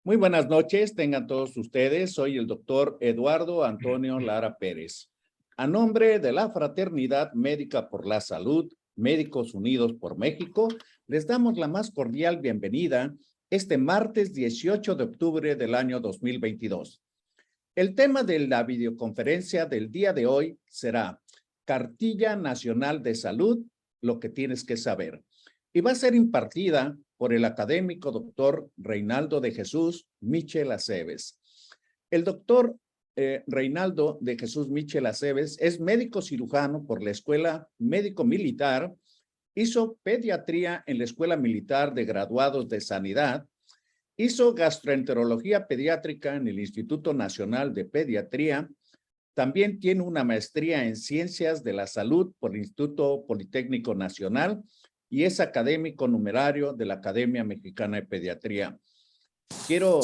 Muy buenas noches, tengan todos ustedes. Soy el doctor Eduardo Antonio Lara Pérez. A nombre de la Fraternidad Médica por la Salud, Médicos Unidos por México, les damos la más cordial bienvenida este martes 18 de octubre del año 2022. El tema de la videoconferencia del día de hoy será Cartilla Nacional de Salud, lo que tienes que saber. Y va a ser impartida por el académico doctor Reinaldo de Jesús Michel Aceves. El doctor Reinaldo de Jesús Michel Aceves es médico cirujano por la Escuela Médico Militar, hizo pediatría en la Escuela Militar de Graduados de Sanidad, hizo gastroenterología pediátrica en el Instituto Nacional de Pediatría, también tiene una maestría en Ciencias de la Salud por el Instituto Politécnico Nacional y es académico numerario de la Academia Mexicana de Pediatría. Quiero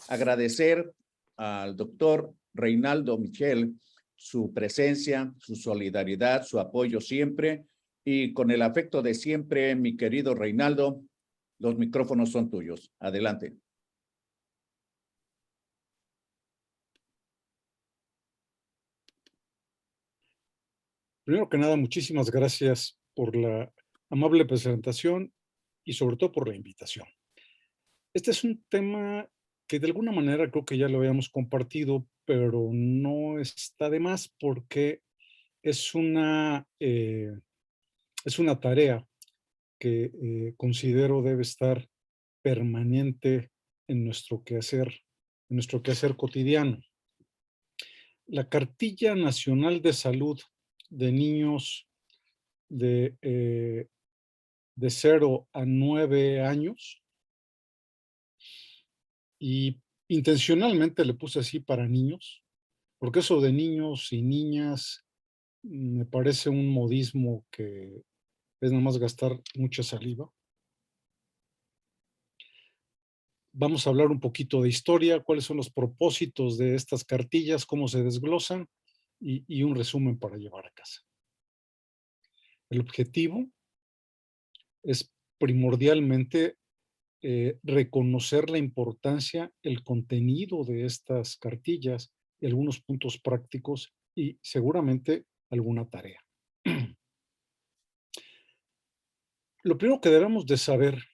agradecer al doctor Reinaldo Michel su presencia, su solidaridad, su apoyo siempre, y con el afecto de siempre, mi querido Reinaldo, los micrófonos son tuyos. Adelante. Primero que nada, muchísimas gracias por la amable presentación y sobre todo por la invitación. Este es un tema que de alguna manera creo que ya lo habíamos compartido, pero no está de más porque es una tarea que considero debe estar permanente en nuestro quehacer cotidiano. La Cartilla Nacional de Salud de niños de 0 a 9 años, y intencionalmente le puse así para niños, porque eso de niños y niñas me parece un modismo que es nada más gastar mucha saliva. Vamos a hablar un poquito de historia, cuáles son los propósitos de estas cartillas, cómo se desglosan y un resumen para llevar a casa. El objetivo es primordialmente reconocer la importancia, el contenido de estas cartillas y algunos puntos prácticos y seguramente alguna tarea. Lo primero que debemos de saber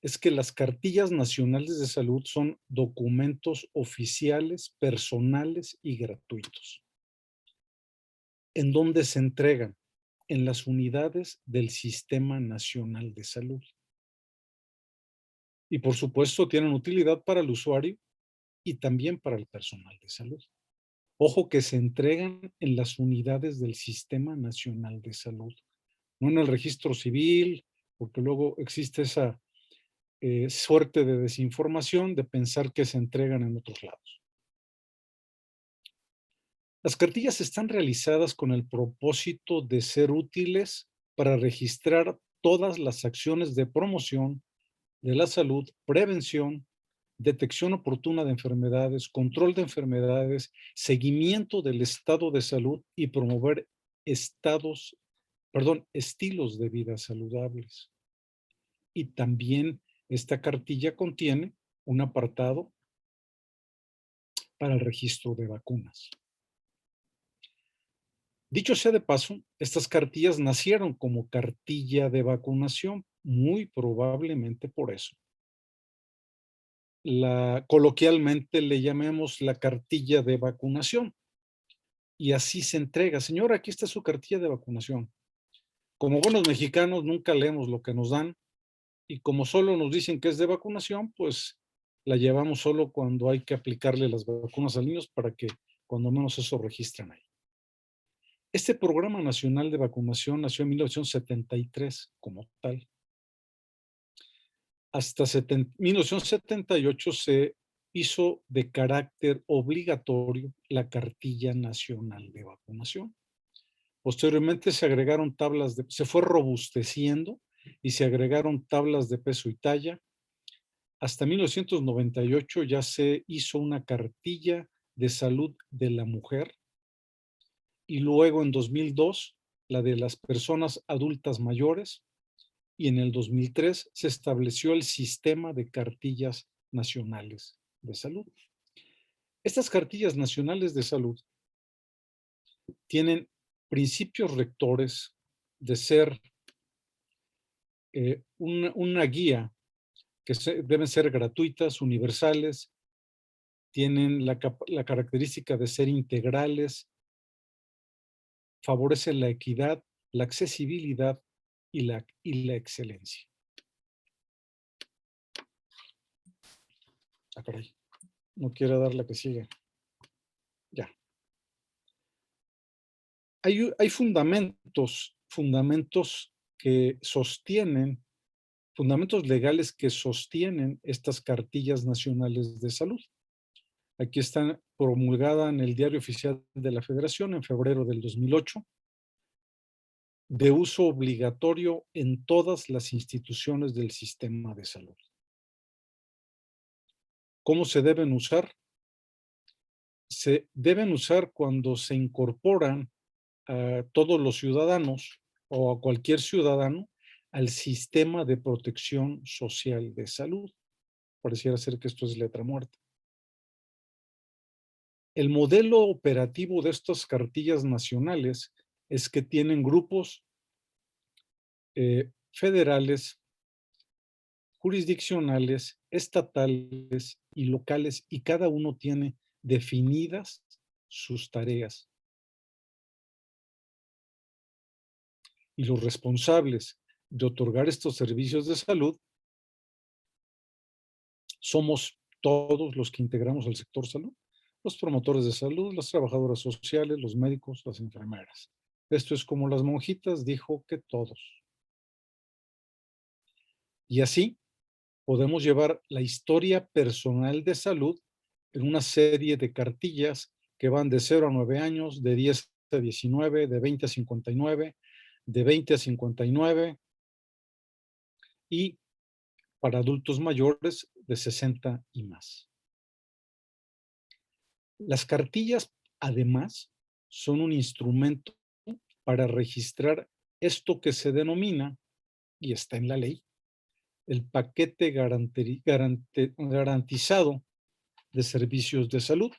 es que las cartillas nacionales de salud son documentos oficiales, personales y gratuitos. ¿En dónde se entregan? En las unidades del Sistema Nacional de Salud. Y por supuesto tienen utilidad para el usuario y también para el personal de salud. Ojo que se entregan en las unidades del Sistema Nacional de Salud, no en el registro civil, porque luego existe esa suerte de desinformación de pensar que se entregan en otros lados. Las cartillas están realizadas con el propósito de ser útiles para registrar todas las acciones de promoción de la salud, prevención, detección oportuna de enfermedades, control de enfermedades, seguimiento del estado de salud y promover estilos de vida saludables. Y también esta cartilla contiene un apartado para el registro de vacunas. Dicho sea de paso, estas cartillas nacieron como cartilla de vacunación, muy probablemente por eso. Coloquialmente le llamemos la cartilla de vacunación. Y así se entrega. Señora, aquí está su cartilla de vacunación. Como buenos mexicanos nunca leemos lo que nos dan y como solo nos dicen que es de vacunación, pues la llevamos solo cuando hay que aplicarle las vacunas a niños para que cuando menos eso registren ahí. Este Programa Nacional de Vacunación nació en 1973 como tal. Hasta 1978 se hizo de carácter obligatorio la Cartilla Nacional de Vacunación. Posteriormente se fue robusteciendo y se agregaron tablas de peso y talla. Hasta 1998 ya se hizo una cartilla de salud de la mujer y luego en 2002 la de las personas adultas mayores y en el 2003 se estableció el sistema de cartillas nacionales de salud. Estas cartillas nacionales de salud tienen principios rectores de ser una guía que deben ser gratuitas, universales, tienen la característica de ser integrales, favorecen la equidad, la accesibilidad y la excelencia. Ah, caray. No quiero dar la que sigue. Ya. Hay fundamentos que sostienen, fundamentos legales que sostienen estas cartillas nacionales de salud. Aquí está promulgada en el Diario Oficial de la Federación en febrero del 2008, de uso obligatorio en todas las instituciones del sistema de salud. ¿Cómo se deben usar? Se deben usar cuando se incorporan a todos los ciudadanos o a cualquier ciudadano al sistema de protección social de salud. Pareciera ser que esto es letra muerta. El modelo operativo de estas cartillas nacionales es que tienen grupos federales, jurisdiccionales, estatales y locales, y cada uno tiene definidas sus tareas. Y los responsables de otorgar estos servicios de salud somos todos los que integramos el sector salud, los promotores de salud, las trabajadoras sociales, los médicos, las enfermeras. Esto es como las monjitas, dijo que todos. Y así podemos llevar la historia personal de salud en una serie de cartillas que van de 0 a 9 años, de 10 a 19, de 20 a 59, de 20 a 59 y para adultos mayores de 60 y más. Las cartillas, además, son un instrumento para registrar esto que se denomina, y está en la ley, el paquete garantizado de servicios de salud,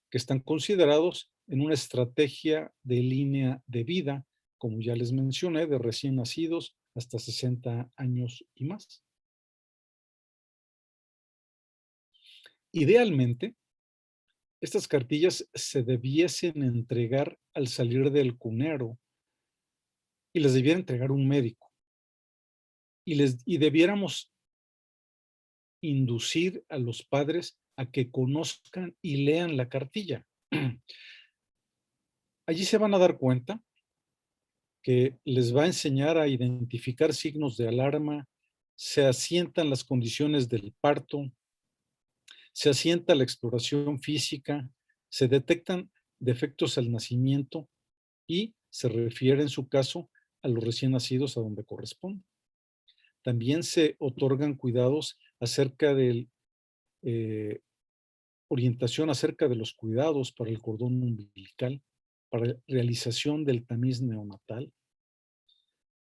que están considerados en una estrategia de línea de vida, como ya les mencioné, de recién nacidos hasta 60 años y más. Idealmente, estas cartillas se debiesen entregar al salir del cunero y les debiera entregar un médico. Y debiéramos inducir a los padres a que conozcan y lean la cartilla. Allí se van a dar cuenta que les va a enseñar a identificar signos de alarma, se asientan las condiciones del parto, se asienta la exploración física, se detectan defectos al nacimiento y se refiere en su caso a los recién nacidos a donde corresponde. También se otorgan cuidados acerca de orientación acerca de los cuidados para el cordón umbilical, para realización del tamiz neonatal.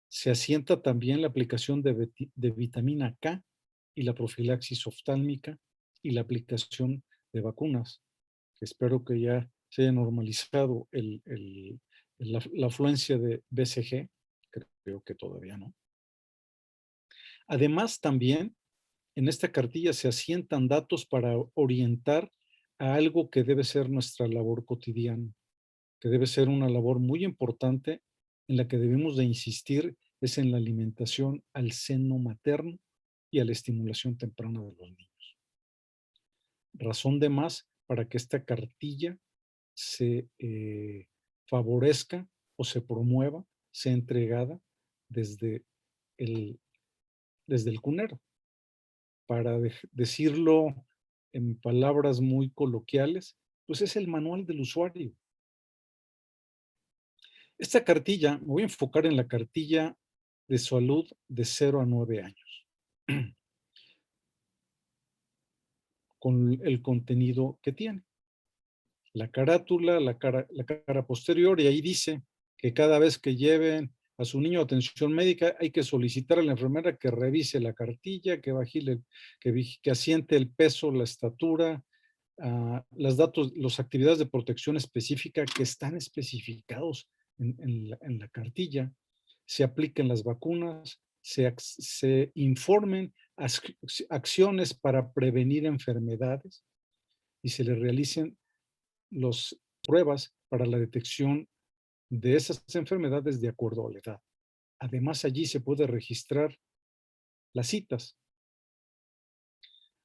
Se asienta también la aplicación de vitamina K y la profilaxis oftálmica y la aplicación de vacunas. Espero que ya se haya normalizado la afluencia de BCG, creo que todavía no. Además, también en esta cartilla se asientan datos para orientar a algo que debe ser nuestra labor cotidiana, que debe ser una labor muy importante en la que debemos de insistir, es en la alimentación al seno materno y a la estimulación temprana de los niños. Razón de más para que esta cartilla se favorezca o se promueva, sea entregada desde el cunero. Para decirlo en palabras muy coloquiales, pues es el manual del usuario. Esta cartilla, me voy a enfocar en la cartilla de salud de 0 a 9 años, con el contenido que tiene. La carátula, la cara posterior, y ahí dice que cada vez que lleven a su niño atención médica, hay que solicitar a la enfermera que revise la cartilla, que vigile, que asiente el peso, la estatura, los datos, las actividades de protección específica que están especificados en la cartilla, se apliquen las vacunas, se informen acciones para prevenir enfermedades y se le realicen las pruebas para la detección de esas enfermedades de acuerdo a la edad. Además, allí se puede registrar las citas.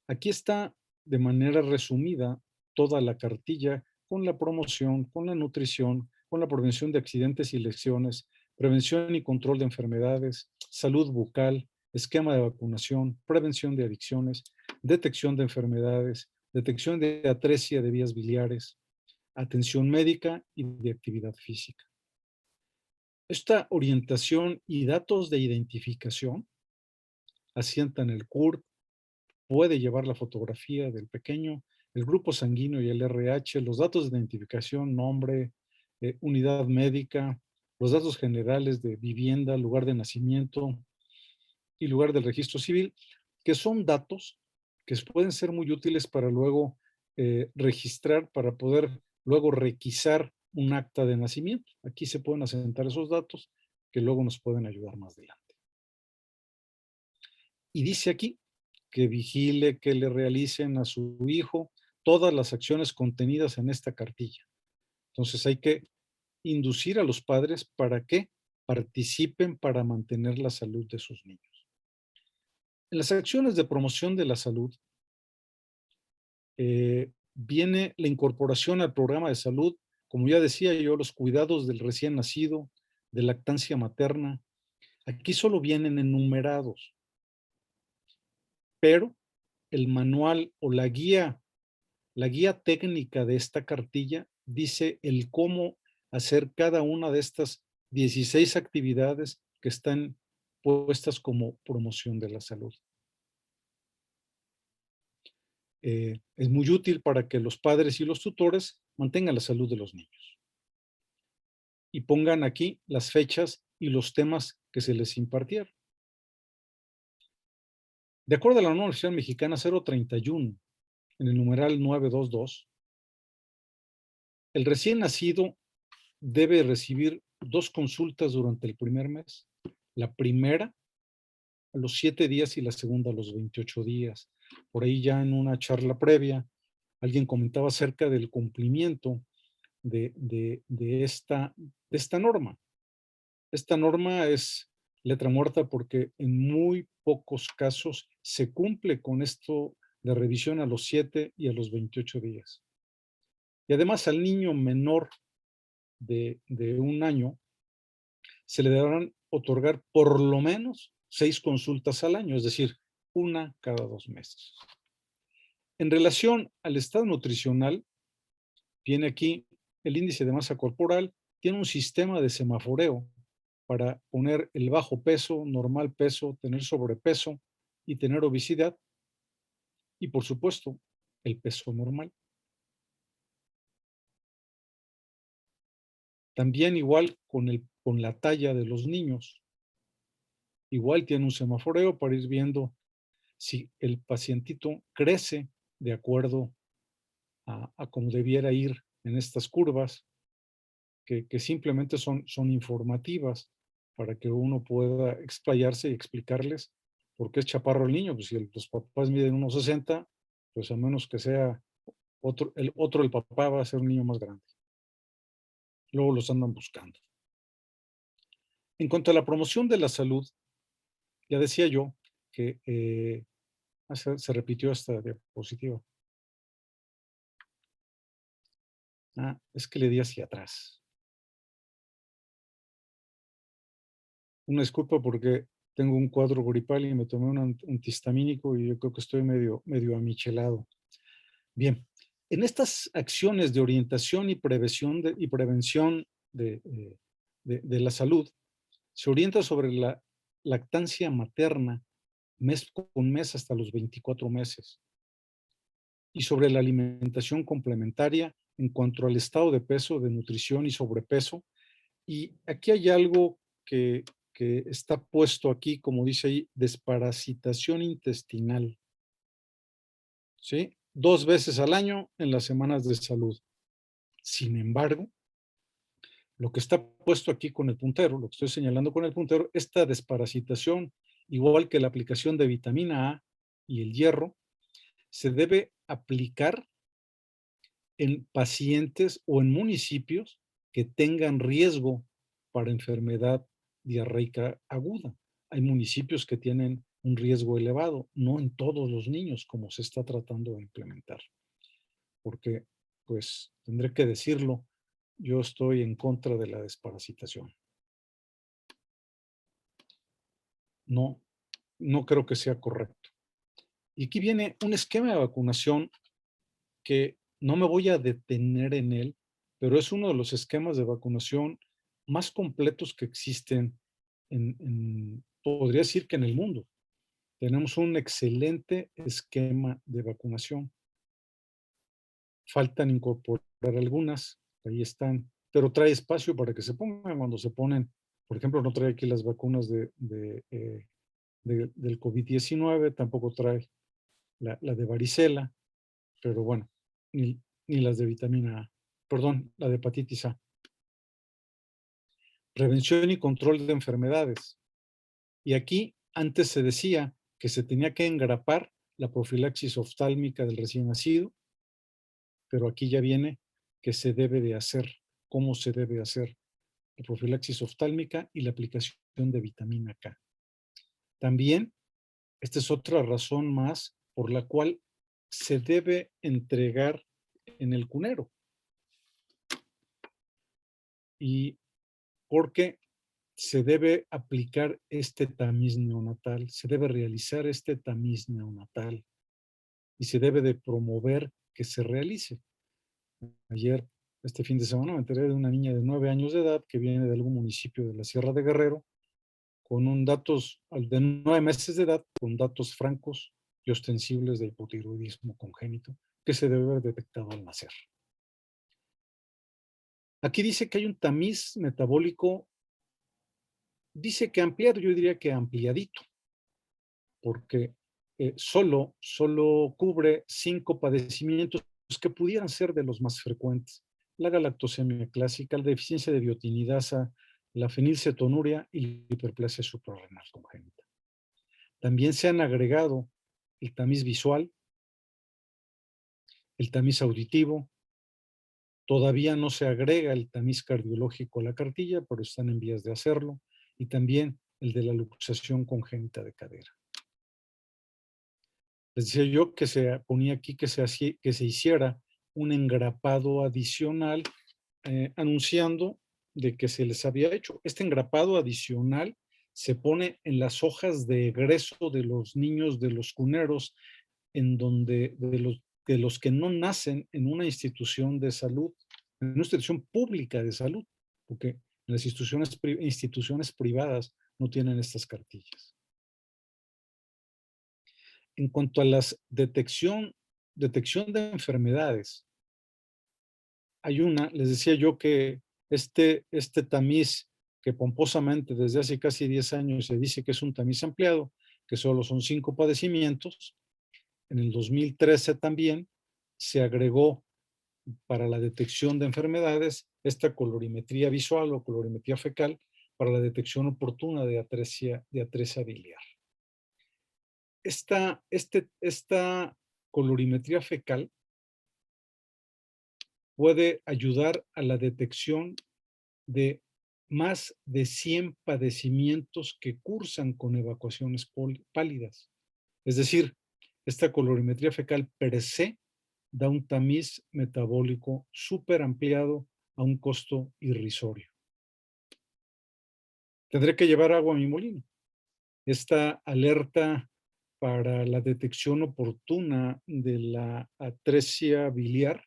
Aquí está de manera resumida toda la cartilla con la promoción, con la nutrición, con la prevención de accidentes y lesiones, prevención y control de enfermedades, salud bucal, esquema de vacunación, prevención de adicciones, detección de enfermedades, detección de atresia de vías biliares, atención médica y de actividad física. Esta orientación y datos de identificación asientan el CURP, puede llevar la fotografía del pequeño, el grupo sanguíneo y el RH, los datos de identificación, nombre, unidad médica, los datos generales de vivienda, lugar de nacimiento y lugar del registro civil, que son datos que pueden ser muy útiles para luego registrar, para poder luego requisar un acta de nacimiento. Aquí se pueden asentar esos datos que luego nos pueden ayudar más adelante. Y dice aquí que vigile, que le realicen a su hijo todas las acciones contenidas en esta cartilla. Entonces hay que inducir a los padres para que participen para mantener la salud de sus niños. En las acciones de promoción de la salud viene la incorporación al programa de salud, como ya decía yo, los cuidados del recién nacido, de lactancia materna. Aquí solo vienen enumerados, pero el manual o la guía técnica de esta cartilla dice el cómo hacer cada una de estas 16 actividades que están puestas como promoción de la salud. Es muy útil para que los padres y los tutores mantengan la salud de los niños. Y pongan aquí las fechas y los temas que se les impartieron. De acuerdo a la Universidad Mexicana 031, en el numeral 922, el recién nacido debe recibir 2 consultas durante el primer mes. La primera a los 7 días y la segunda a los 28 días. Por ahí ya en una charla previa, alguien comentaba acerca del cumplimiento de esta norma. Esta norma es letra muerta porque en muy pocos casos se cumple con esto de revisión a los 7 y a los 28 días. Y además al niño menor de 1 año se le deberán otorgar por lo menos 6 consultas al año, es decir, una cada 2 meses. En relación al estado nutricional, viene aquí el índice de masa corporal, tiene un sistema de semaforeo para poner el bajo peso, normal peso, tener sobrepeso y tener obesidad, y por supuesto, el peso normal. También igual con la talla de los niños. Igual tiene un semaforeo para ir viendo si el pacientito crece de acuerdo a cómo debiera ir en estas curvas, que simplemente son informativas para que uno pueda explayarse y explicarles por qué es chaparro el niño. Pues si los papás miden 1,60, pues a menos que sea el papá va a ser un niño más grande. Luego los andan buscando. En cuanto a la promoción de la salud, ya decía yo que se repitió esta diapositiva. Es que le di hacia atrás. Una disculpa porque tengo un cuadro gripal y me tomé un antihistamínico y yo creo que estoy medio amichelado. Bien, en estas acciones de orientación y prevención de la salud, se orienta sobre la lactancia materna mes con mes hasta los 24 meses y sobre la alimentación complementaria en cuanto al estado de peso, de nutrición y sobrepeso. Y aquí hay algo que está puesto aquí, como dice ahí, desparasitación intestinal, ¿sí? 2 veces al año en las semanas de salud. Sin embargo, lo que está puesto aquí con el puntero, lo que estoy señalando con el puntero, esta desparasitación, igual que la aplicación de vitamina A y el hierro, se debe aplicar en pacientes o en municipios que tengan riesgo para enfermedad diarreica aguda. Hay municipios que tienen un riesgo elevado, no en todos los niños, como se está tratando de implementar. Porque, pues, tendré que decirlo, yo estoy en contra de la desparasitación. No, no creo que sea correcto. Y aquí viene un esquema de vacunación que no me voy a detener en él, pero es uno de los esquemas de vacunación más completos que existen podría decir que en el mundo. Tenemos un excelente esquema de vacunación. Faltan incorporar algunas, ahí están, pero trae espacio para que se pongan cuando se ponen. Por ejemplo, no trae aquí las vacunas del COVID-19, tampoco trae la de varicela, pero bueno, ni las de vitamina A, perdón, la de hepatitis A. Prevención y control de enfermedades. Y aquí antes se decía que se tenía que engrapar la profilaxis oftálmica del recién nacido, pero aquí ya viene que se debe de hacer, cómo se debe hacer la profilaxis oftálmica y la aplicación de vitamina K. También, esta es otra razón más por la cual se debe entregar en el cunero. Y porque se debe aplicar este tamiz neonatal, se debe realizar este tamiz neonatal y se debe de promover que se realice. Ayer, este fin de semana, me enteré de una niña de 9 años de edad que viene de algún municipio de la Sierra de Guerrero, con datos de 9 meses de edad, con datos francos y ostensibles de hipotiroidismo congénito, que se debe haber detectado al nacer. Aquí dice que hay un tamiz metabólico, dice que ampliado, yo diría que ampliadito, porque solo cubre 5 padecimientos que pudieran ser de los más frecuentes: la galactosemia clásica, la deficiencia de biotinidasa, la fenilcetonuria y la hiperplasia suprarrenal congénita. También se han agregado el tamiz visual, el tamiz auditivo, todavía no se agrega el tamiz cardiológico a la cartilla, pero están en vías de hacerlo, y también el de la luxación congénita de cadera. Les decía yo que se ponía aquí que se hiciera un engrapado adicional anunciando de que se les había hecho. Este engrapado adicional se pone en las hojas de egreso de los niños de los cuneros, en donde de los que no nacen en una institución de salud, en una institución pública de salud, porque las instituciones privadas no tienen estas cartillas. En cuanto a la detección de enfermedades, hay les decía yo que este tamiz que pomposamente desde hace casi 10 años se dice que es un tamiz ampliado, que solo son 5 padecimientos. En el 2013 también se agregó para la detección de enfermedades esta colorimetría visual o colorimetría fecal para la detección oportuna de atresia biliar. Esta colorimetría fecal puede ayudar a la detección de más de 100 padecimientos que cursan con evacuaciones pálidas. Es decir, esta colorimetría fecal per se da un tamiz metabólico súper ampliado a un costo irrisorio. Tendré que llevar agua a mi molino. Esta alerta para la detección oportuna de la atresia biliar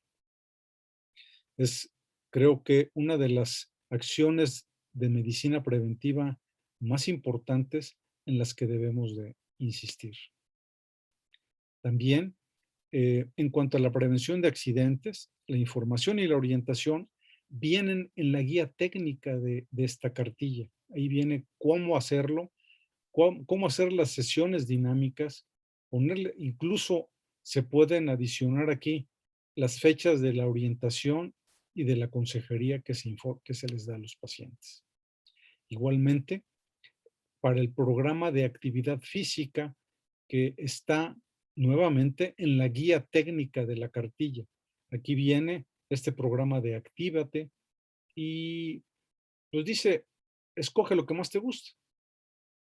es, creo que, una de las acciones de medicina preventiva más importantes en las que debemos de insistir. También, en cuanto a la prevención de accidentes, la información y la orientación vienen en la guía técnica de esta cartilla. Ahí viene cómo hacerlo, cómo hacer las sesiones dinámicas, ponerle, incluso se pueden adicionar aquí las fechas de la orientación y de la consejería que se les da a los pacientes. Igualmente, para el programa de actividad física que está nuevamente en la guía técnica de la cartilla. Aquí viene este programa de Actívate y pues dice, escoge lo que más te guste,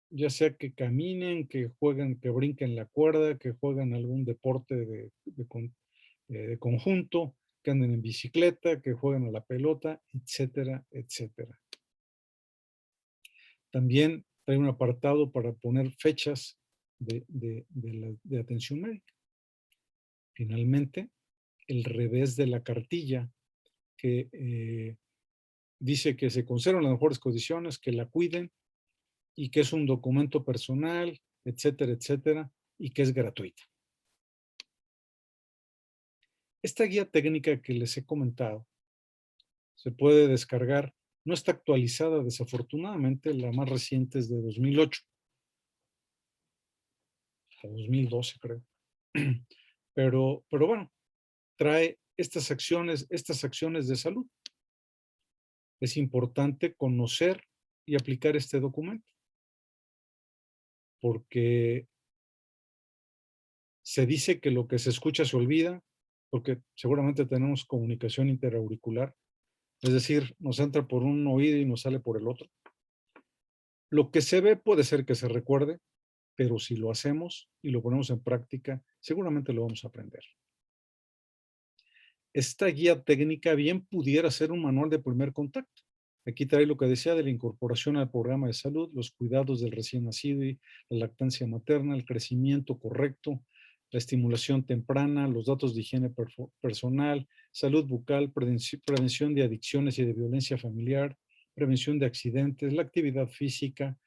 ya sea que caminen, que jueguen, que brinquen la cuerda, que jueguen algún deporte de conjunto, que anden en bicicleta, que jueguen a la pelota, etcétera, etcétera. También trae un apartado para poner fechas de atención médica. Finalmente, el revés de la cartilla que dice que se conservan las mejores condiciones, que la cuiden y que es un documento personal, etcétera, etcétera, y que es gratuita. Esta guía técnica que les he comentado se puede descargar, no está actualizada desafortunadamente, la más reciente es de 2008 a 2012 creo. Pero bueno, trae estas acciones de salud. Es importante conocer y aplicar este documento, porque se dice que lo que se escucha se olvida, porque seguramente tenemos comunicación interauricular, es decir, nos entra por un oído y nos sale por el otro. Lo que se ve puede ser que se recuerde, pero si lo hacemos y lo ponemos en práctica, seguramente lo vamos a aprender. Esta guía técnica bien pudiera ser un manual de primer contacto. Aquí trae lo que decía de la incorporación al programa de salud, los cuidados del recién nacido y la lactancia materna, el crecimiento correcto, la estimulación temprana, los datos de higiene personal, salud bucal, prevención de adicciones y de violencia familiar, prevención de accidentes, la actividad física,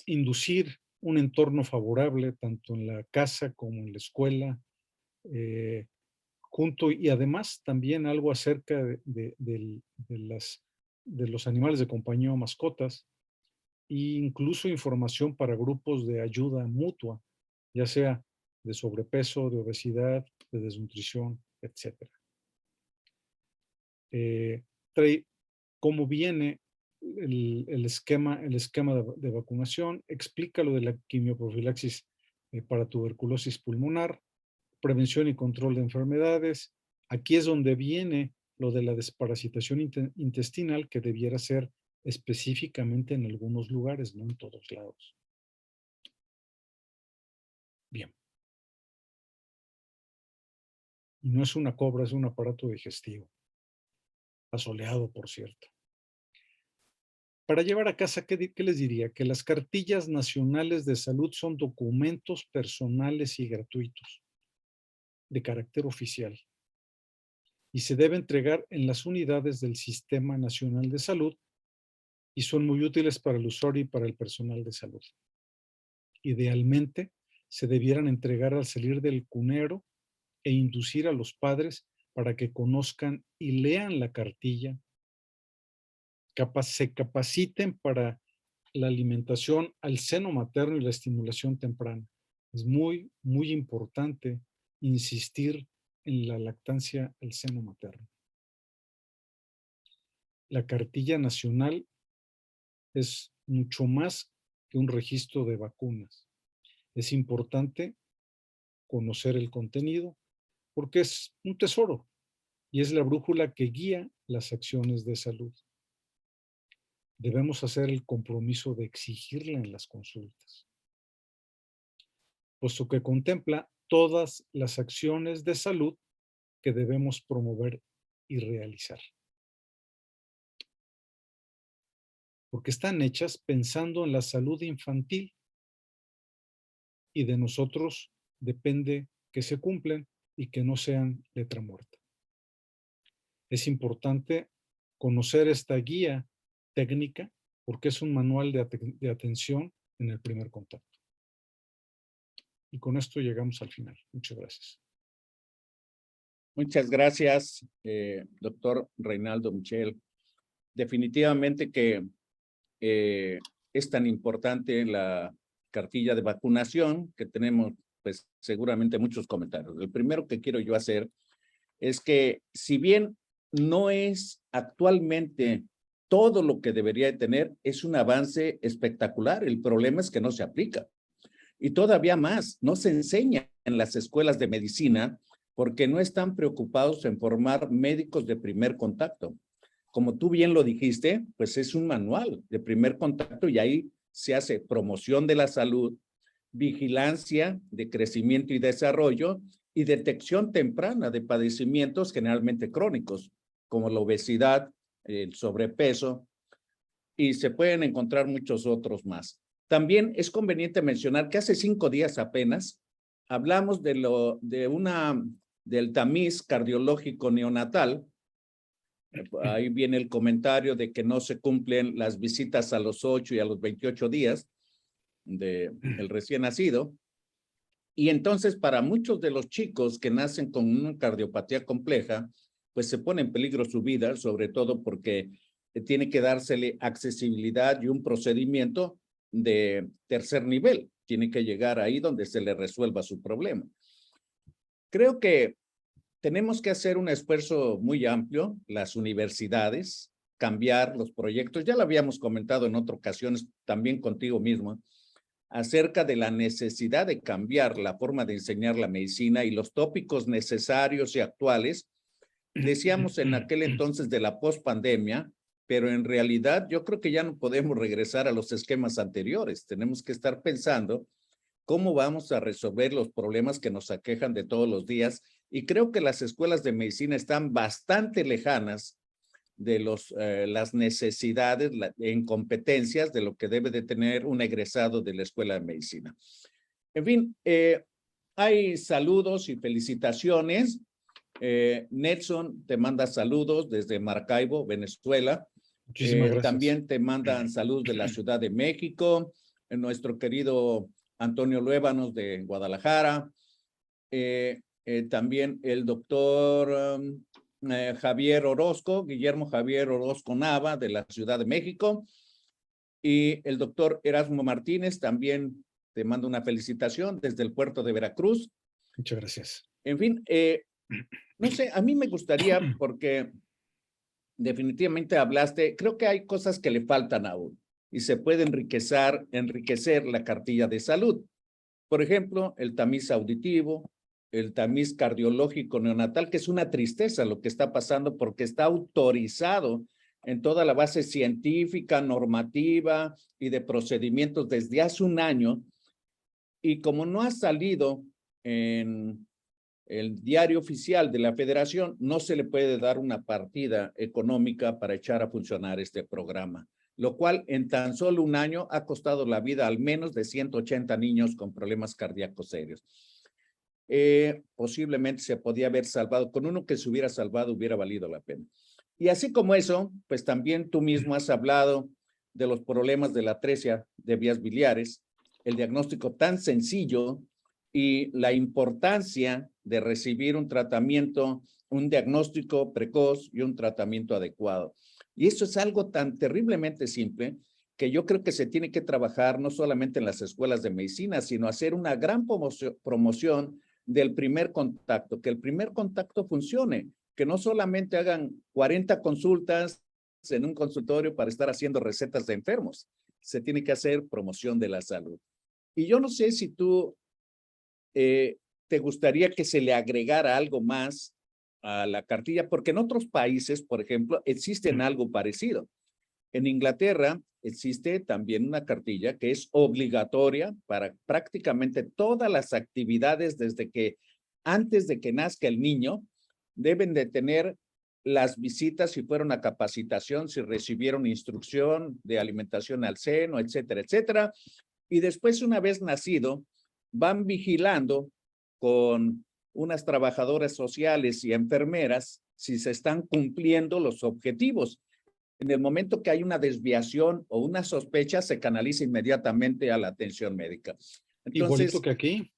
inducir un entorno favorable tanto en la casa como en la escuela, junto y además también algo acerca de los animales de compañía o mascotas, e incluso información para grupos de ayuda mutua, ya sea de sobrepeso, de obesidad, de desnutrición, etc. Trae cómo viene el esquema de vacunación, explica lo de la quimioprofilaxis para tuberculosis pulmonar, prevención y control de enfermedades. Aquí es donde viene lo de la desparasitación intestinal, que debiera ser específicamente en algunos lugares, no en todos lados. Bien. Y no es una cobra, es un aparato digestivo. Asoleado, por cierto. Para llevar a casa, ¿qué les diría? Que las cartillas nacionales de salud son documentos personales y gratuitos, de carácter oficial, y se debe entregar en las unidades del Sistema Nacional de Salud y son muy útiles para el usuario y para el personal de salud. Idealmente, se debieran entregar al salir del cunero e inducir a los padres para que conozcan y lean la cartilla, se capaciten para la alimentación al seno materno y la estimulación temprana. Es muy, muy importante insistir en la lactancia al seno materno. La cartilla nacional es mucho más que un registro de vacunas. Es importante conocer el contenido porque es un tesoro y es la brújula que guía las acciones de salud. Debemos hacer el compromiso de exigirla en las consultas, puesto que contempla todas las acciones de salud que debemos promover y realizar. Porque están hechas pensando en la salud infantil y de nosotros depende que se cumplen y que no sean letra muerta. Es importante conocer esta guía técnica porque es un manual de atención en el primer contacto. Y con esto llegamos al final. Muchas gracias. Muchas gracias, doctor Reinaldo Michel. definitivamente que es tan importante la cartilla de vacunación que tenemos, pues seguramente muchos comentarios. El primero que quiero yo hacer es que si bien no es actualmente todo lo que debería de tener, es un avance espectacular. El problema es que no se aplica. Y todavía más, no se enseña en las escuelas de medicina porque no están preocupados en formar médicos de primer contacto. Como tú bien lo dijiste, pues es un manual de primer contacto y ahí se hace promoción de la salud, vigilancia de crecimiento y desarrollo y detección temprana de padecimientos generalmente crónicos, como la obesidad, el sobrepeso, y se pueden encontrar muchos otros más. También es conveniente mencionar que hace 5 días apenas hablamos del tamiz cardiológico neonatal. Ahí viene el comentario de que no se cumplen las visitas a los 8 y a los 28 días del recién nacido. Y entonces para muchos de los chicos que nacen con una cardiopatía compleja, pues se pone en peligro su vida, sobre todo porque tiene que dársele accesibilidad y un procedimiento de tercer nivel. Tiene que llegar ahí donde se le resuelva su problema. Creo que tenemos que hacer un esfuerzo muy amplio, las universidades, cambiar los proyectos. Ya lo habíamos comentado en otras ocasiones, también contigo mismo, acerca de la necesidad de cambiar la forma de enseñar la medicina y los tópicos necesarios y actuales. Decíamos en aquel entonces de la pospandemia, pero en realidad yo creo que ya no podemos regresar a los esquemas anteriores. Tenemos que estar pensando cómo vamos a resolver los problemas que nos aquejan de todos los días. Y creo que las escuelas de medicina están bastante lejanas de las necesidades en competencias de lo que debe de tener un egresado de la Escuela de Medicina. En fin, hay saludos y felicitaciones. Nelson te manda saludos desde Maracaibo, Venezuela. Muchísimas gracias. También te mandan saludos de la Ciudad de México, nuestro querido Antonio Luébanos de Guadalajara. También el doctor Javier Orozco, Guillermo Javier Orozco Nava, de la Ciudad de México. Y el doctor Erasmo Martínez también te manda una felicitación desde el puerto de Veracruz. Muchas gracias. En fin, no sé, a mí me gustaría, porque definitivamente hablaste, creo que hay cosas que le faltan aún y se puede enriquecer la cartilla de salud. Por ejemplo, el tamiz auditivo, el tamiz cardiológico neonatal, que es una tristeza lo que está pasando porque está autorizado en toda la base científica, normativa y de procedimientos desde hace un año. Y como no ha salido en el diario oficial de la Federación, no se le puede dar una partida económica para echar a funcionar este programa, lo cual en tan solo un año ha costado la vida al menos de 180 niños con problemas cardíacos serios. Posiblemente se podía haber salvado, con uno que se hubiera salvado hubiera valido la pena. Y así como eso, pues también tú mismo has hablado de los problemas de la atresia de vías biliares, el diagnóstico tan sencillo y la importancia de recibir un tratamiento, un diagnóstico precoz y un tratamiento adecuado. Y eso es algo tan terriblemente simple que yo creo que se tiene que trabajar no solamente en las escuelas de medicina, sino hacer una gran promoción del primer contacto, que el primer contacto funcione, que no solamente hagan 40 consultas en un consultorio para estar haciendo recetas de enfermos, se tiene que hacer promoción de la salud. Y yo no sé si tú te gustaría que se le agregara algo más a la cartilla, porque en otros países, por ejemplo, existen algo parecido. En Inglaterra existe también una cartilla que es obligatoria para prácticamente todas las actividades desde que antes de que nazca el niño, deben de tener las visitas si fueron a capacitación, si recibieron instrucción de alimentación al seno, etcétera, etcétera. Y después, una vez nacido, van vigilando con unas trabajadoras sociales y enfermeras si se están cumpliendo los objetivos. En el momento que hay una desviación o una sospecha, se canaliza inmediatamente a la atención médica. Igualito Entonces, que aquí.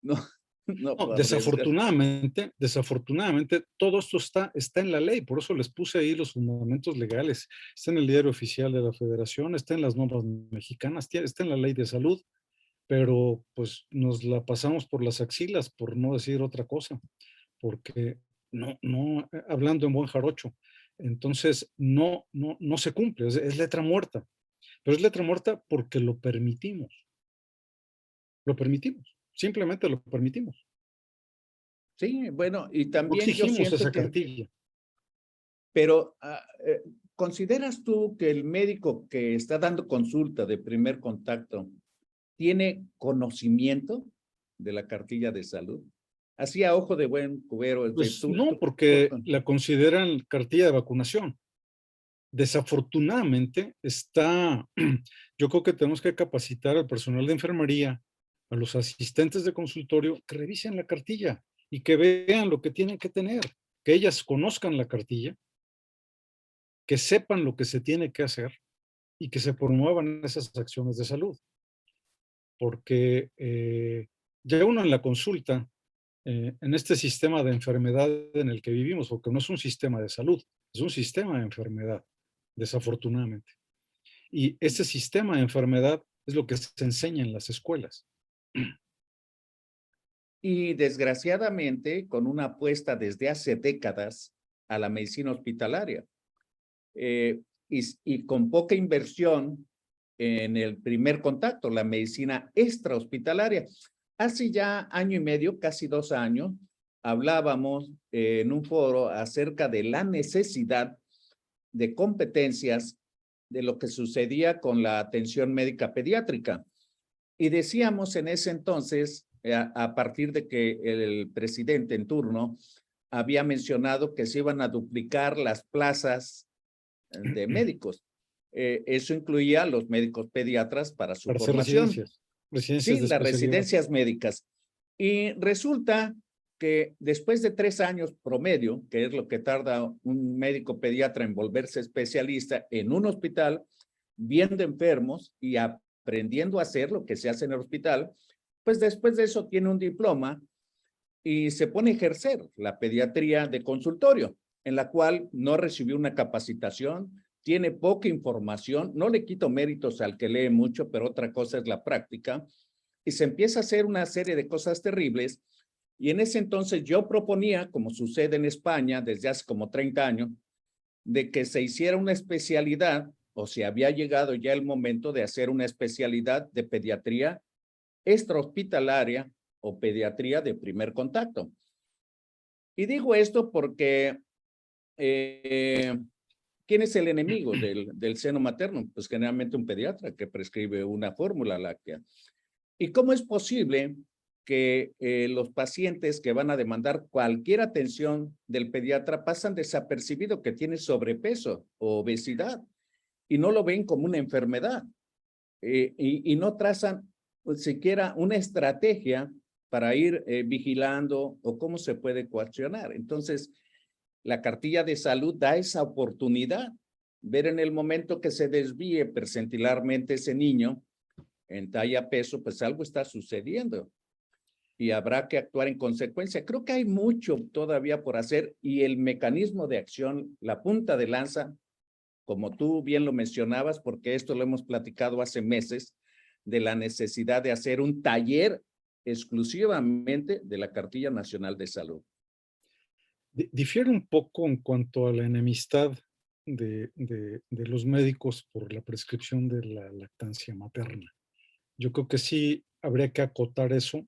no, No No, podré ser. desafortunadamente, todo esto está en la ley, por eso les puse ahí los fundamentos legales. Está en el diario oficial de la Federación, está en las normas mexicanas, está en la ley de salud, pero pues nos la pasamos por las axilas, por no decir otra cosa, porque hablando en buen jarocho, entonces no se cumple, es letra muerta, pero es letra muerta porque lo permitimos, simplemente lo permitimos. Sí, bueno, y No también yo exigimos siento esa que, cartilla. pero ¿consideras tú que el médico que está dando consulta de primer contacto tiene conocimiento de la cartilla de salud? Así a ojo de buen cubero, es de Pues no, porque tú. la consideran cartilla de vacunación. Desafortunadamente yo creo que tenemos que capacitar al personal de enfermería, a los asistentes de consultorio, que revisen la cartilla y que vean lo que tienen que tener, que ellas conozcan la cartilla, que sepan lo que se tiene que hacer y que se promuevan esas acciones de salud. Porque ya uno en la consulta, en este sistema de enfermedad en el que vivimos, porque no es un sistema de salud, es un sistema de enfermedad, desafortunadamente. Y ese sistema de enfermedad es lo que se enseña en las escuelas. Y desgraciadamente, con una apuesta desde hace décadas a la medicina hospitalaria, y con poca inversión en el primer contacto, la medicina extrahospitalaria. Hace ya año y medio, casi 2 años, hablábamos en un foro acerca de la necesidad de competencias de lo que sucedía con la atención médica pediátrica. Y decíamos en ese entonces, a partir de que el presidente en turno había mencionado que se iban a duplicar las plazas de médicos. Eso incluía a los médicos pediatras para su Para hacer formación. residencias Sí, de las especialidad. residencias médicas. Y resulta que después de 3 años promedio, que es lo que tarda un médico pediatra en volverse especialista en un hospital, viendo enfermos y aprendiendo a hacer lo que se hace en el hospital, pues después de eso tiene un diploma y se pone a ejercer la pediatría de consultorio, en la cual no recibió una capacitación, tiene poca información, no le quito méritos al que lee mucho, pero otra cosa es la práctica, y se empieza a hacer una serie de cosas terribles. Y en ese entonces yo proponía, como sucede en España desde hace como 30 años, de que se hiciera una especialidad, o si había llegado ya el momento de hacer una especialidad de pediatría extrahospitalaria o pediatría de primer contacto. Y digo esto porque, ¿quién es el enemigo del seno materno? Pues generalmente un pediatra que prescribe una fórmula láctea. ¿Y cómo es posible que los pacientes que van a demandar cualquier atención del pediatra pasan desapercibido que tiene sobrepeso o obesidad y no lo ven como una enfermedad? Y no trazan pues, siquiera una estrategia para ir vigilando o cómo se puede coaccionar. Entonces, la cartilla de salud da esa oportunidad, ver en el momento que se desvíe percentilarmente ese niño en talla peso, pues algo está sucediendo y habrá que actuar en consecuencia. Creo que hay mucho todavía por hacer y el mecanismo de acción, la punta de lanza, como tú bien lo mencionabas, porque esto lo hemos platicado hace meses, de la necesidad de hacer un taller exclusivamente de la Cartilla Nacional de Salud. Difiere un poco en cuanto a la enemistad de los médicos por la prescripción de la lactancia materna. Yo creo que sí habría que acotar eso.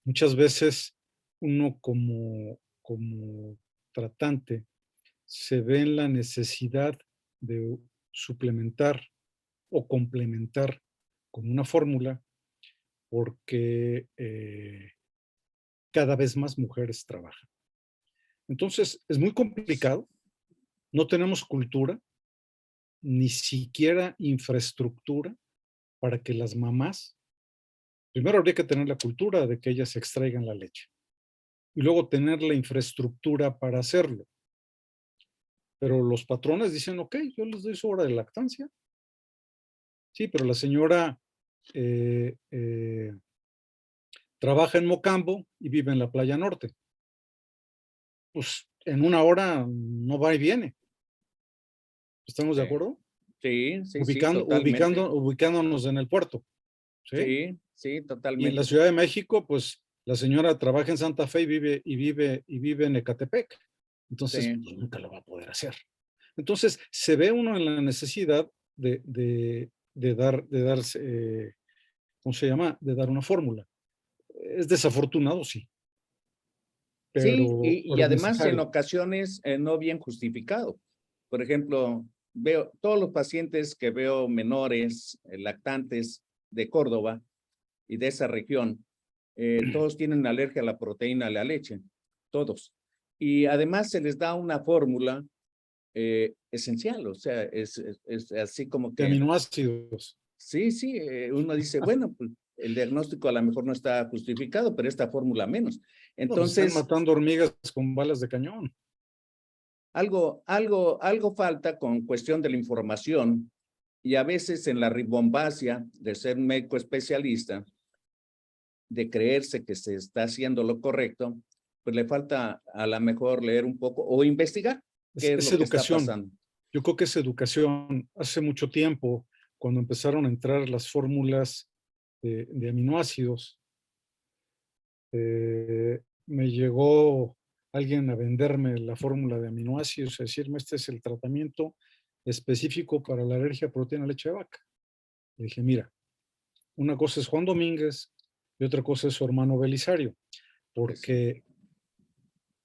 Muchas veces uno como tratante se ve en la necesidad de suplementar o complementar con una fórmula porque cada vez más mujeres trabajan. Entonces, es muy complicado, no tenemos cultura, ni siquiera infraestructura para que las mamás, primero habría que tener la cultura de que ellas extraigan la leche y luego tener la infraestructura para hacerlo. Pero los patrones dicen, ok, yo les doy su hora de lactancia. Sí, pero la señora trabaja en Mocambo y vive en la playa norte. Pues en una hora no va y viene. ¿Estamos de Sí, acuerdo? sí, totalmente. Ubicándonos en el puerto, ¿sí? Sí, sí, Y en la totalmente. Ciudad de México, pues la señora trabaja en Santa Fe y vive en Ecatepec. Entonces, Sí, pues nunca lo va a poder hacer. Entonces, se ve uno en la necesidad de darse, ¿cómo se llama? De dar una fórmula. Es desafortunado, sí, sí, pero, y pero es además en necesario. ocasiones no bien justificado. Por ejemplo, veo todos los pacientes que veo menores, lactantes de Córdoba y de esa región, todos tienen alergia a la proteína de la leche, todos. Y además se les da una fórmula esencial, o sea, es así como De que, aminoácidos. sí, sí, uno dice, bueno, pues el diagnóstico a lo mejor no está justificado, pero esta fórmula menos. No, pues están Entonces, matando hormigas con balas de cañón. algo falta con cuestión de la información y a veces en la ribombacia de ser un médico especialista, de creerse que se está haciendo lo correcto, pues le falta a lo mejor leer un poco o investigar Es, qué es es lo que está educación. pasando. Yo creo que es educación. Hace mucho tiempo, cuando empezaron a entrar las fórmulas de aminoácidos, me llegó alguien a venderme la fórmula de aminoácidos, a decirme, este es el tratamiento específico para la alergia a proteína de leche de vaca. Le dije, mira, una cosa es Juan Domínguez y otra cosa es su hermano Belisario, Pues sí. porque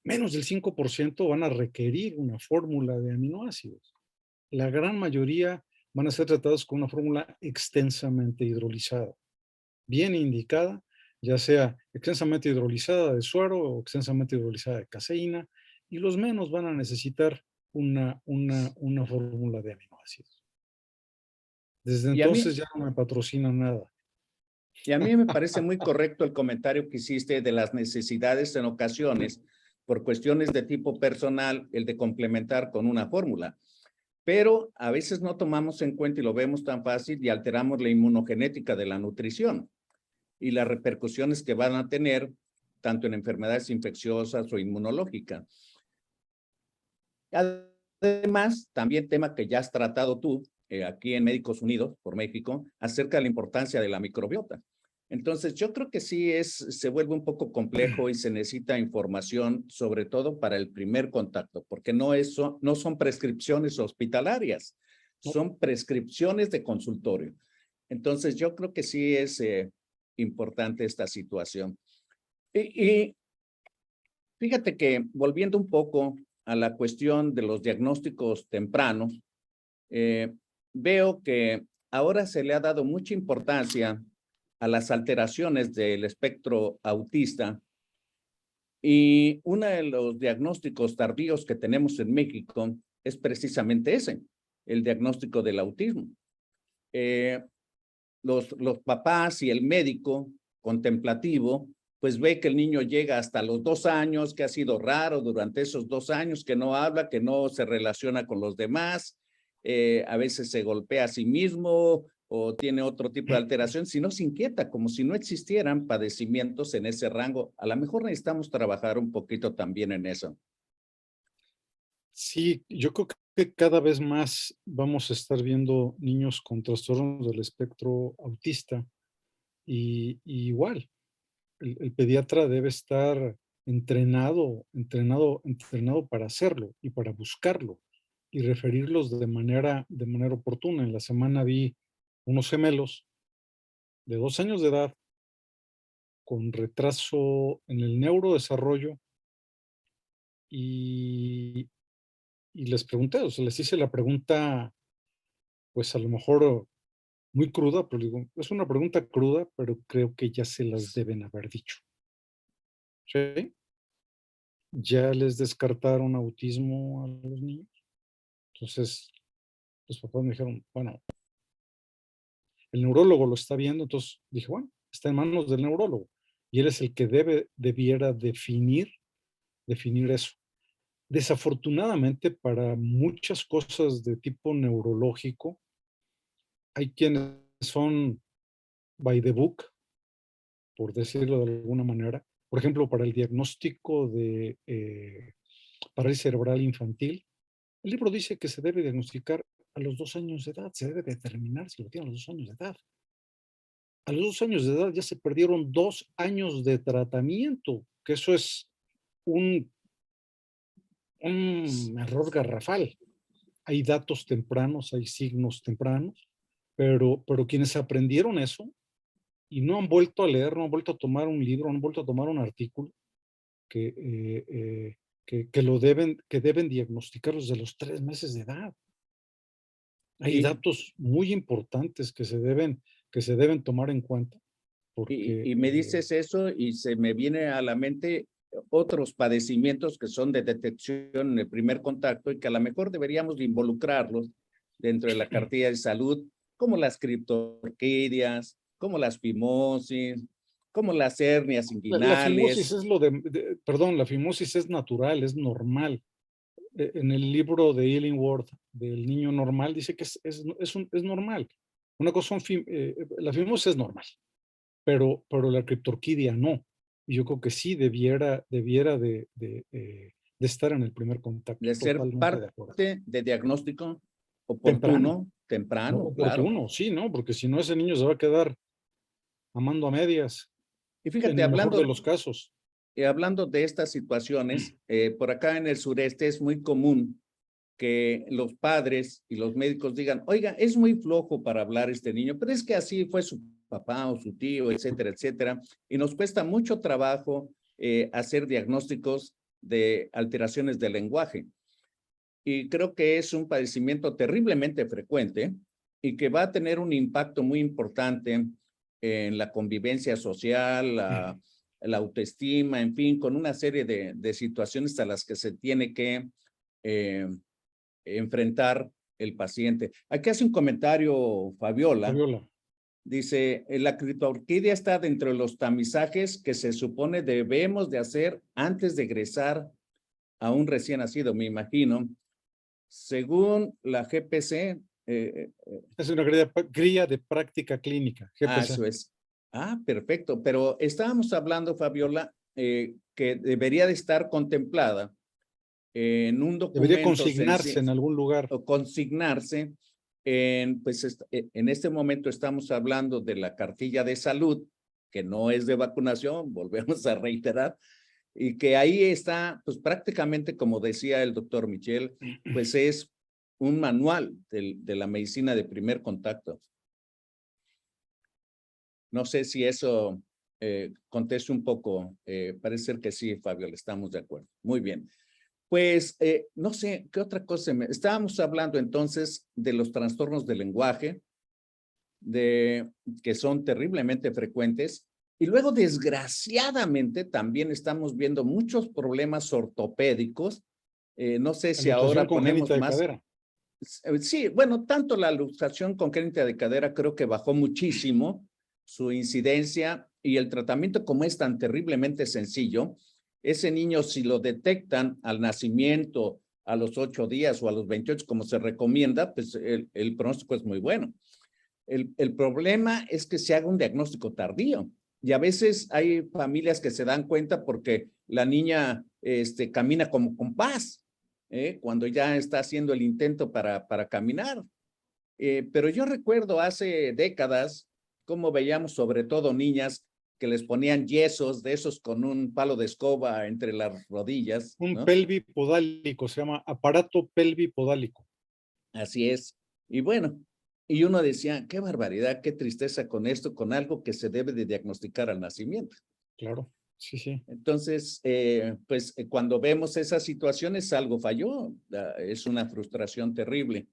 menos del 5% van a requerir una fórmula de aminoácidos. La gran mayoría van a ser tratados con una fórmula extensamente hidrolizada, bien indicada, ya sea extensamente hidrolizada de suero o extensamente hidrolizada de caseína, y los menos van a necesitar una fórmula de aminoácidos. Desde Y a mí, entonces ya no me patrocinan nada. y a mí me parece muy correcto el comentario que hiciste de las necesidades en ocasiones, por cuestiones de tipo personal, el de complementar con una fórmula. Pero a veces no tomamos en cuenta y lo vemos tan fácil y alteramos la inmunogenética de la nutrición y las repercusiones que van a tener tanto en enfermedades infecciosas o inmunológicas. Además, también tema que ya has tratado tú aquí en Médicos Unidos por México, acerca de la importancia de la microbiota. Entonces, yo creo que sí se vuelve un poco complejo y se necesita información, sobre todo para el primer contacto, porque no son prescripciones hospitalarias, ¿No? son prescripciones de consultorio. Entonces, yo creo que sí es importante esta situación. Y fíjate que volviendo un poco a la cuestión de los diagnósticos tempranos, eh, veo que ahora se le ha dado mucha importancia a las alteraciones del espectro autista y uno de los diagnósticos tardíos que tenemos en México es precisamente ese, el diagnóstico del autismo. Eh, los papás y el médico contemplativo, pues ve que el niño llega hasta los 2 años, que ha sido raro durante esos 2 años, que no habla, que no se relaciona con los demás, a veces se golpea a sí mismo o tiene otro tipo de alteración, si no se inquieta, como si no existieran padecimientos en ese rango. A lo mejor necesitamos trabajar un poquito también en eso. Sí, yo creo que cada vez más vamos a estar viendo niños con trastornos del espectro autista y igual, el pediatra debe estar entrenado para hacerlo y para buscarlo y referirlos de manera oportuna. En la semana vi unos gemelos de 2 años de edad con retraso en el neurodesarrollo y, y les pregunté, o sea, les hice la pregunta, pues a lo mejor muy cruda, pero digo, es una pregunta cruda, pero creo que ya se las deben haber dicho. ¿Sí? Ya les descartaron autismo a los niños. Entonces, los papás me dijeron, bueno, el neurólogo lo está viendo, entonces dije, bueno, está en manos del neurólogo. Y él es el que debiera definir eso. Desafortunadamente, para muchas cosas de tipo neurológico, hay quienes son by the book por decirlo de alguna manera. Por ejemplo, para el diagnóstico de parálisis cerebral infantil, el libro dice que se debe diagnosticar a los 2 años de edad, se debe determinar si lo tiene a los 2 años de edad. A los 2 años de edad ya se perdieron 2 años de tratamiento, que eso es un, un error garrafal. Hay datos tempranos, hay signos tempranos, pero quienes aprendieron eso y no han vuelto a leer, no han vuelto a tomar un libro, no han vuelto a tomar un artículo, que, que deben diagnosticarlos de los 3 meses de edad. Hay Y, datos muy importantes que se deben tomar en cuenta, porque y me dices eso y se me viene a la mente otros padecimientos que son de detección en el primer contacto y que a lo mejor deberíamos de involucrarlos dentro de la cartilla de salud, como las criptorquidias, como las fimosis, como las hernias la fimosis inguinales. es perdón, la fimosis es natural, es normal. En el libro de Illingworth, del niño normal, dice que es normal. Una cosa la fimosis es normal, pero la criptorquidia no. Y yo creo que sí debiera de estar en el primer contacto, De ser totalmente de acuerdo. parte de diagnóstico Temprano, oportuno, ¿no? temprano, claro. Oportuno, sí, ¿no? Porque si no, ese niño se va a quedar amando a medias, Y en fíjate, el mejor de los casos. hablando de estas situaciones, por acá en el sureste es muy común que los padres y los médicos digan, oiga, es muy flojo para hablar este niño, pero es que así fue su papá o su tío, etcétera, etcétera, y nos cuesta mucho trabajo hacer diagnósticos de alteraciones del lenguaje. Y creo que es un padecimiento terriblemente frecuente y que va a tener un impacto muy importante en la convivencia social, la autoestima, en fin, con una serie de situaciones a las que se tiene que eh, enfrentar el paciente. Aquí hace un comentario Fabiola, Fabiola, dice, la criptorquidia está dentro de los tamizajes que se supone debemos de hacer antes de egresar a un recién nacido, me imagino. Según la GPC, es una guía de práctica clínica, GPC. eso es. Ah, perfecto. Pero estábamos hablando, Fabiola, que debería de estar contemplada en un Debería documento consignarse sencillo en algún lugar. o consignarse pues en este momento estamos hablando de la cartilla de salud, que no es de vacunación, volvemos a reiterar, y que ahí está, pues prácticamente como decía el doctor Michel, pues es un manual de la medicina de primer contacto. No sé si eso conteste un poco, parece ser que sí, Fabio, estamos de acuerdo. Muy bien. Pues no sé, ¿qué otra cosa? Estábamos hablando entonces de los trastornos del lenguaje, que son terriblemente frecuentes. Y luego, desgraciadamente, también estamos viendo muchos problemas ortopédicos. No sé La si luxación ahora ponemos congénita de más. cadera. Sí, bueno, tanto la luxación congénita de cadera creo que bajó muchísimo su incidencia y el tratamiento como es tan terriblemente sencillo, ese niño si lo detectan al nacimiento, a los 8 días o a los 28 como se recomienda, pues el pronóstico es muy bueno. El problema es que se haga un diagnóstico tardío y a veces hay familias que se dan cuenta porque la niña camina como compás, cuando ya está haciendo el intento para caminar. Pero yo recuerdo hace décadas cómo veíamos sobre todo niñas que les ponían yesos de esos con un palo de escoba entre las rodillas, Un ¿no? pelvipodálico, se llama aparato pelvipodálico. Así es. Y bueno, y uno decía, qué barbaridad, qué tristeza con esto, con algo que se debe de diagnosticar al nacimiento. Claro, sí, sí. Entonces, pues cuando vemos esas situaciones, algo falló, es una frustración terrible.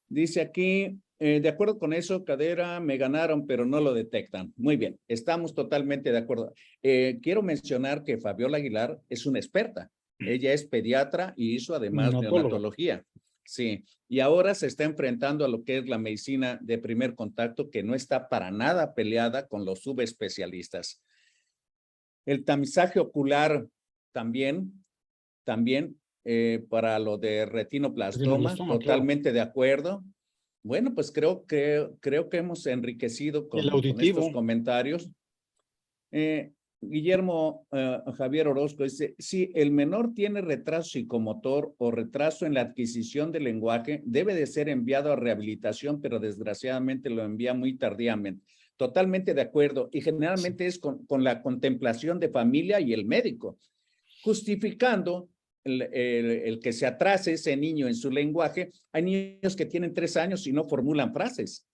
Dice aquí, de acuerdo con eso, cadera, me ganaron, pero no lo detectan. Muy bien, estamos totalmente de acuerdo. Quiero mencionar que Fabiola Aguilar es una experta. Ella es pediatra y hizo además Neonatóloga. neonatología. Sí, y ahora se está enfrentando a lo que es la medicina de primer contacto, que no está para nada peleada con los subespecialistas. El tamizaje ocular también para lo de retinoblastoma, Retinoblastoma, claro. totalmente de acuerdo. Bueno, pues creo que hemos enriquecido Y el con estos auditivo, comentarios. Guillermo Javier Orozco dice, si el menor tiene retraso psicomotor o retraso en la adquisición del lenguaje, debe de ser enviado a rehabilitación, pero desgraciadamente lo envía muy tardíamente. Totalmente de acuerdo. Y generalmente es con la contemplación de familia y el médico, justificando el que se atrase ese niño en su lenguaje. Hay niños que tienen 3 años y no formulan frases.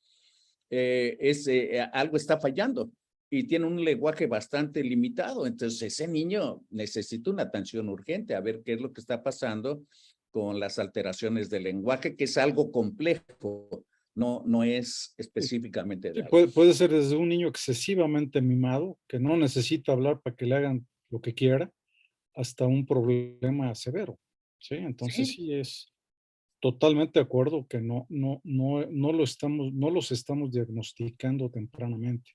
Algo está fallando y tiene un lenguaje bastante limitado. Entonces, ese niño necesita una atención urgente a ver qué es lo que está pasando con las alteraciones del lenguaje, que es algo complejo, no es específicamente de Sí, algo. puede ser desde un niño excesivamente mimado, que no necesita hablar para que le hagan lo que quiera, hasta un problema severo, ¿sí? Entonces Sí, sí es totalmente de acuerdo que no los estamos diagnosticando tempranamente.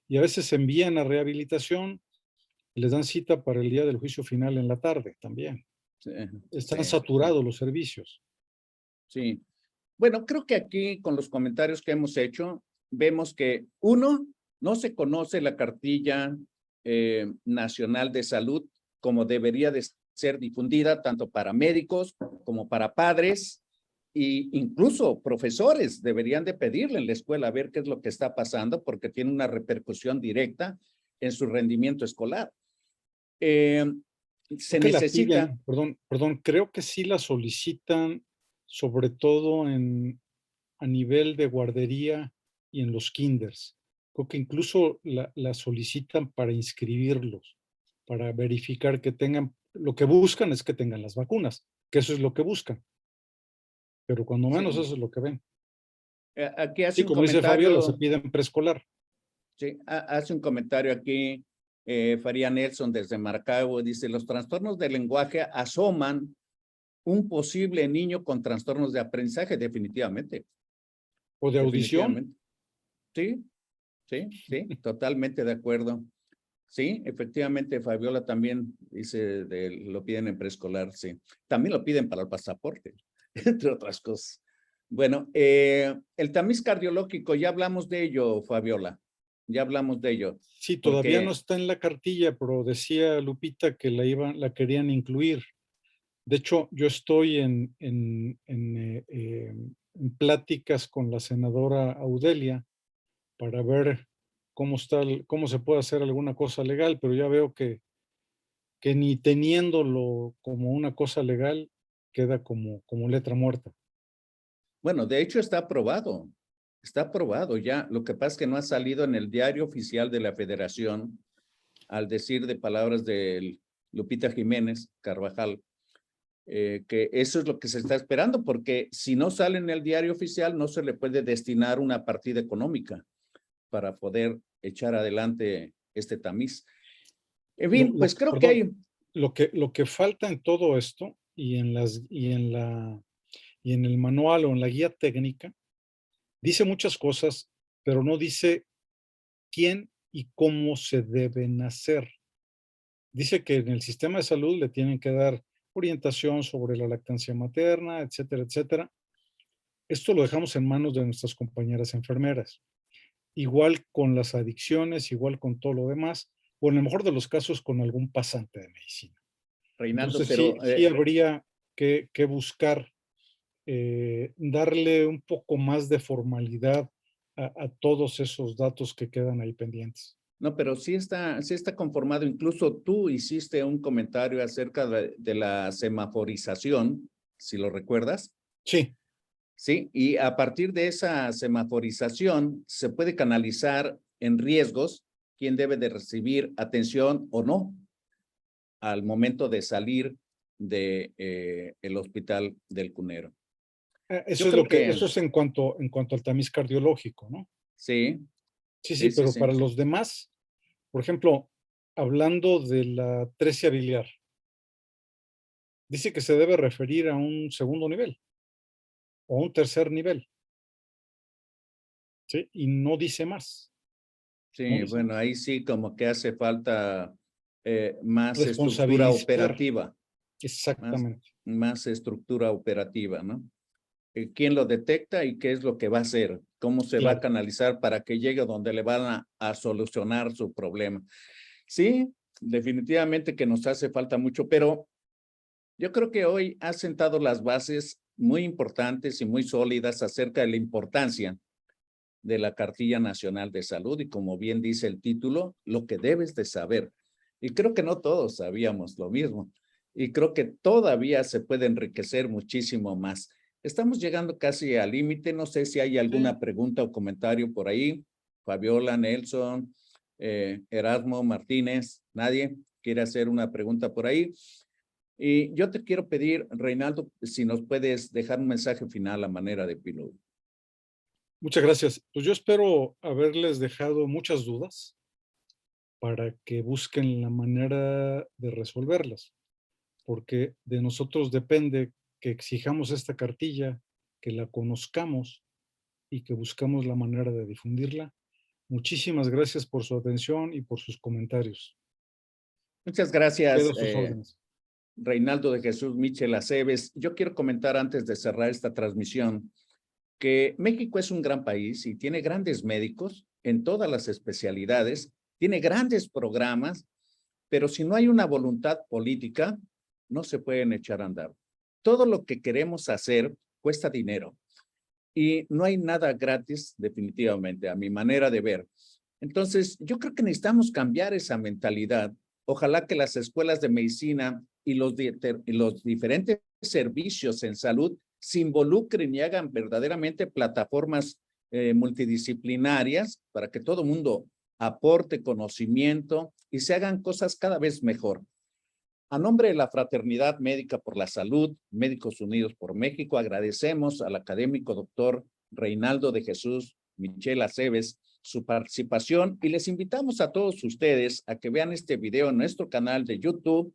Y a veces se envían a rehabilitación y les dan cita para el día del juicio final en la tarde también. sí, Están sí, sí. saturados los servicios. Sí. Bueno, creo que aquí con los comentarios que hemos hecho, vemos que uno, no se conoce la cartilla nacional de salud como debería de ser difundida tanto para médicos como para padres e incluso profesores deberían de pedirle en la escuela a ver qué es lo que está pasando porque tiene una repercusión directa en su rendimiento escolar. Eh, Creo Se que la necesita, piden, perdón, creo que sí la solicitan, sobre todo a nivel de guardería y en los kinders. Creo que incluso la solicitan para inscribirlos, para verificar que tengan, lo que buscan es que tengan las vacunas, que eso es lo que buscan, pero cuando menos sí, eso es lo que ven. aquí hace Sí, un como dice Fabiola, se comentario. piden preescolar. Sí, hace un comentario aquí, Faría Nelson desde Maracaibo, dice, los trastornos del lenguaje asoman un posible niño con trastornos de aprendizaje, definitivamente, O de audición. definitivamente. Sí, sí, totalmente de acuerdo. Sí, efectivamente, Fabiola también dice, lo piden en preescolar, sí. También lo piden para el pasaporte, entre otras cosas. Bueno, el tamiz cardiológico, ya hablamos de ello, Fabiola, ya hablamos de ello, Sí, todavía no porque está en la cartilla, pero decía Lupita que la querían incluir. De hecho, yo estoy en pláticas con la senadora Audelia para ver cómo se puede hacer alguna cosa legal, pero ya veo que ni teniéndolo como una cosa legal queda como letra muerta. bueno, de hecho está aprobado ya. Lo que pasa es que no ha salido en el diario oficial de la Federación, al decir de palabras de Lupita Jiménez Carvajal, que eso es lo que se está esperando, porque si no sale en el diario oficial, no se le puede destinar una partida económica para poder echar adelante este tamiz. En fin, pues creo que Perdón, hay, lo que falta en todo esto y en el manual o en la guía técnica, dice muchas cosas, pero no dice quién y cómo se deben hacer. Dice que en el sistema de salud le tienen que dar orientación sobre la lactancia materna, etcétera, etcétera. Esto lo dejamos en manos de nuestras compañeras enfermeras. Igual con las adicciones, igual con todo lo demás, o en el mejor de los casos con algún pasante de medicina. Reinaldo, Entonces sí habría que buscar darle un poco más de formalidad a todos esos datos que quedan ahí pendientes. no, pero sí está conformado. Incluso tú hiciste un comentario acerca de la semaforización, si lo recuerdas. Sí, Sí, y a partir de esa semaforización se puede canalizar en riesgos quién debe de recibir atención o no al momento de salir de el hospital del Cunero. Yo creo que eso es en cuanto al tamiz cardiológico, ¿no? sí, Sí, sí, sí, sí, pero sí. para los demás, por ejemplo, hablando de la atresia biliar, dice que se debe referir a un segundo nivel o a un tercer nivel, ¿sí? Y no dice más, no Sí, dice bueno, más. ahí sí como que hace falta más estructura Responsabilizar, operativa, más, exactamente. más estructura operativa, ¿no? ¿Quién lo detecta y qué es lo que va a hacer? cómo se va a Claro. canalizar para que llegue donde le van a solucionar su problema. Sí, definitivamente que nos hace falta mucho, pero yo creo que hoy ha sentado las bases muy importantes y muy sólidas acerca de la importancia de la Cartilla Nacional de Salud y como bien dice el título, lo que debes de saber. Y creo que no todos sabíamos lo mismo. Y creo que todavía se puede enriquecer muchísimo más. Estamos llegando casi al límite. No sé si hay Sí. alguna pregunta o comentario por ahí. Fabiola, Nelson, Erasmo, Martínez, nadie quiere hacer una pregunta por ahí. Y yo te quiero pedir, Reinaldo, si nos puedes dejar un mensaje final a manera de epílogo. Muchas gracias. Pues yo espero haberles dejado muchas dudas para que busquen la manera de resolverlas, porque de nosotros depende que exijamos esta cartilla, que la conozcamos y que buscamos la manera de difundirla. Muchísimas gracias por su atención y por sus comentarios. Muchas gracias, Quedo a sus órdenes. Reinaldo de Jesús Michel Aceves. Yo quiero comentar antes de cerrar esta transmisión que México es un gran país y tiene grandes médicos en todas las especialidades, tiene grandes programas, pero si no hay una voluntad política, no se pueden echar a andar. Todo lo que queremos hacer cuesta dinero y no hay nada gratis definitivamente, a mi manera de ver. Entonces, yo creo que necesitamos cambiar esa mentalidad. Ojalá que las escuelas de medicina y los diferentes servicios en salud se involucren y hagan verdaderamente plataformas multidisciplinarias para que todo el mundo aporte conocimiento y se hagan cosas cada vez mejor. A nombre de la Fraternidad Médica por la Salud, Médicos Unidos por México, agradecemos al académico doctor Reinaldo de Jesús Michel Aceves su participación y les invitamos a todos ustedes a que vean este video en nuestro canal de YouTube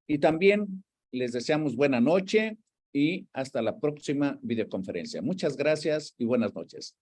y también les deseamos buena noche y hasta la próxima videoconferencia. Muchas gracias y buenas noches.